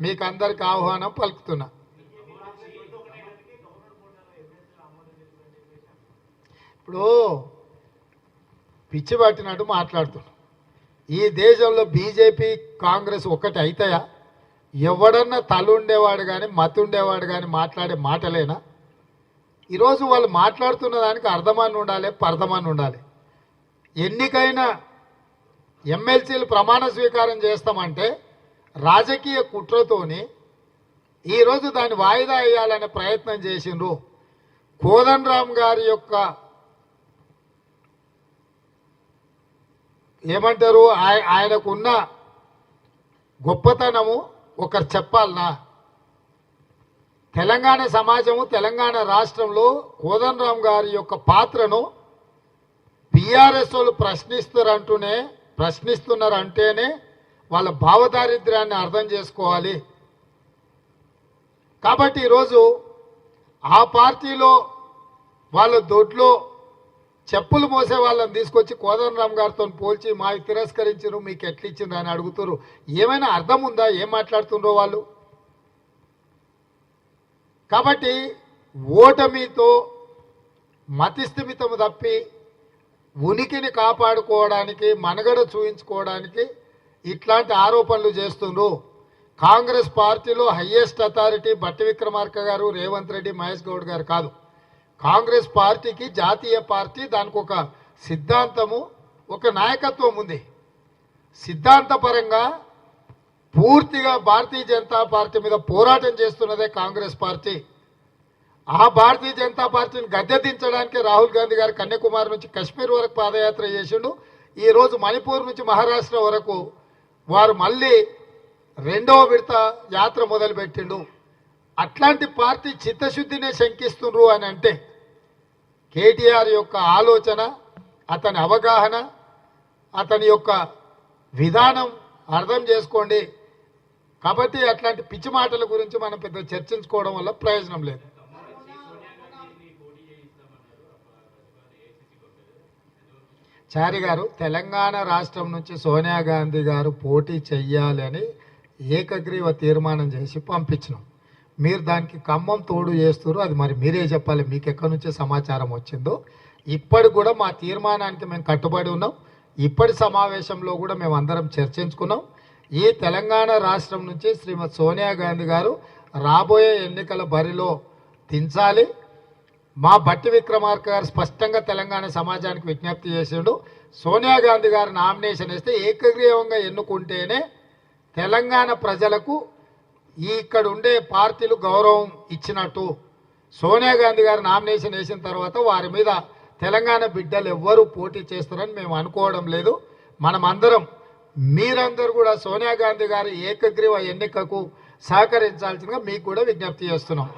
మీకు అందరికి ఆహ్వానం పలుకుతున్నా. ఇప్పుడు పిచ్చి పట్టినట్టు మాట్లాడుతున్నా. ఈ దేశంలో బీజేపీ కాంగ్రెస్ ఒక్కటి అవుతాయా? ఎవడన్నా తలుండేవాడు కానీ మతుండేవాడు కానీ మాట్లాడే మాటలేనా? ఈరోజు వాళ్ళు మాట్లాడుతున్న దానికి అర్థమని ఉండాలి, పర్థమని ఉండాలి. ఎన్నికైన ఎమ్మెల్సీలు ప్రమాణ స్వీకారం చేస్తామంటే రాజకీయ కుట్రతోని ఈరోజు దాన్ని వాయిదా వేయాలనే ప్రయత్నం చేసిండ్రు. కోదండరామ్ గారి యొక్క ఏమంటారు, ఆయనకున్న గొప్పతనము ఒకరు చెప్పాలనా? తెలంగాణ సమాజము, తెలంగాణ రాష్ట్రంలో కోదండరామ్ గారి యొక్క పాత్రను బీఆర్ఎస్ వాళ్ళు ప్రశ్నిస్తున్నారంటేనే వాళ్ళ భావదారిద్ర్యాన్ని అర్థం చేసుకోవాలి. కాబట్టి ఈరోజు ఆ పార్టీలో వాళ్ళ దొడ్లో చెప్పులు మోసే వాళ్ళని తీసుకొచ్చి కోదండరామ్ గారితో పోల్చి మాకు తిరస్కరించారు, మీకు ఎట్లా ఇచ్చిండ్రు అని అడుగుతారు. ఏమైనా అర్థం ఉందా ఏం మాట్లాడుతుండ్రో వాళ్ళు? కాబట్టి ఓటమితో మతిస్థిమితము తప్పి ఉనికిని కాపాడుకోవడానికి, మనుగడ చూయించుకోవడానికి ఇట్లాంటి ఆరోపణలు చేస్తుండ్రు. కాంగ్రెస్ పార్టీలో హయ్యెస్ట్ అథారిటీ బట్టి విక్రమార్క గారు, రేవంత్ రెడ్డి, మహేష్ గౌడ్ గారు కాదు. కాంగ్రెస్ పార్టీకి జాతీయ పార్టీ, దానికి ఒక సిద్ధాంతము, ఒక నాయకత్వం ఉంది. సిద్ధాంతపరంగా పూర్తిగా భారతీయ జనతా పార్టీ మీద పోరాటం చేస్తున్నదే కాంగ్రెస్ పార్టీ. ఆ భారతీయ జనతా పార్టీని గద్దెదించడానికి రాహుల్ గాంధీ గారు కన్యాకుమారి నుంచి కశ్మీర్ వరకు పాదయాత్ర చేసిండు. ఈరోజు మణిపూర్ నుంచి మహారాష్ట్ర వరకు వారు మళ్ళీ రెండవ విడత యాత్ర మొదలుపెట్టిండు. అట్లాంటి పార్టీ చిత్తశుద్ధినే శంకిస్తుండ్రు అని అంటే కేటీఆర్ యొక్క ఆలోచన, అతని అవగాహన, అతని యొక్క విధానం అర్థం చేసుకోండి. కాబట్టి అట్లాంటి పిచ్చి మాటల గురించి మనం పెద్ద చర్చించుకోవడం వల్ల ప్రయోజనం లేదు. చారి గారు, తెలంగాణ రాష్ట్రం నుంచి సోనియా గాంధీ గారు పోటీ చెయ్యాలని ఏకగ్రీవ తీర్మానం చేసి పంపించినాం. మీరు దానికి ఖమ్మం తోడు చేస్తారు, అది మరి మీరే చెప్పాలి, మీకు ఎక్కడి నుంచే సమాచారం వచ్చిందో. ఇప్పటి కూడా మా తీర్మానానికి మేము కట్టుబడి ఉన్నాం. ఇప్పటి సమావేశంలో కూడా మేము అందరం చర్చించుకున్నాం. ఈ తెలంగాణ రాష్ట్రం నుంచి శ్రీమతి సోనియా గాంధీ గారు రాబోయే ఎన్నికల బరిలో దించాలి. మా బట్టి విక్రమార్క గారు స్పష్టంగా తెలంగాణ సమాజానికి విజ్ఞప్తి చేసిండు. సోనియా గాంధీ గారు నామినేషన్ వేస్తే ఏకగ్రీవంగా ఎన్నుకుంటేనే తెలంగాణ ప్రజలకు ఇక్కడ ఉండే పార్టీలు గౌరవం ఇచ్చినట్టు. సోనియా గాంధీ గారు నామినేషన్ వేసిన తర్వాత వారి మీద తెలంగాణ బిడ్డలు ఎవ్వరూ పోటీ చేస్తారని మేము అనుకోవడం లేదు. మనమందరం, మీరందరూ కూడా సోనియా గాంధీ గారి ఏకగ్రీవ ఎన్నికకు సహకరించాల్సిందిగా మీకు కూడా విజ్ఞప్తి చేస్తున్నాం.